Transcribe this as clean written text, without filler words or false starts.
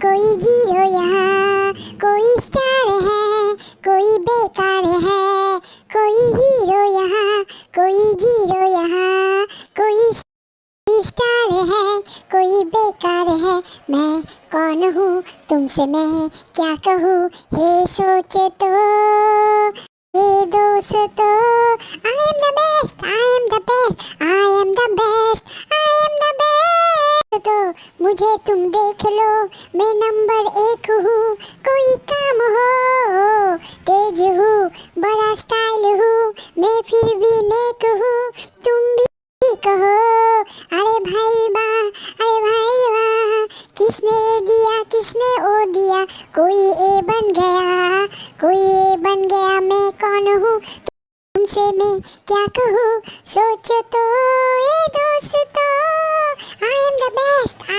कोई जीरो यहाँ, कोई स्टार है, कोई बेकार है, कोई हीरो यहाँ, कोई जीरो यहाँ, कोई स्टार है, कोई बेकार है। मैं कौन हूँ तुमसे मैं क्या कहूँ, हे सोच तो, हे दोस्तों। I am the best, I am the best, I am the best, I am the best. तो मुझे तुम देख लो, मैं नंबर 1 हूँ। कोई काम हो, तेज हूँ, बड़ा स्टाइल हूँ, मैं फिर भी नेक हूँ, तुम भी कहो। अरे भाई वाह, अरे भाई वाह, किसने ये दिया, किसने वो दिया, कोई ए बन गया, कोई ए बन गया। मैं कौन हूँ तुमसे मैं क्या कहूँ, सोचो तो ये दोस्तों। I am the best,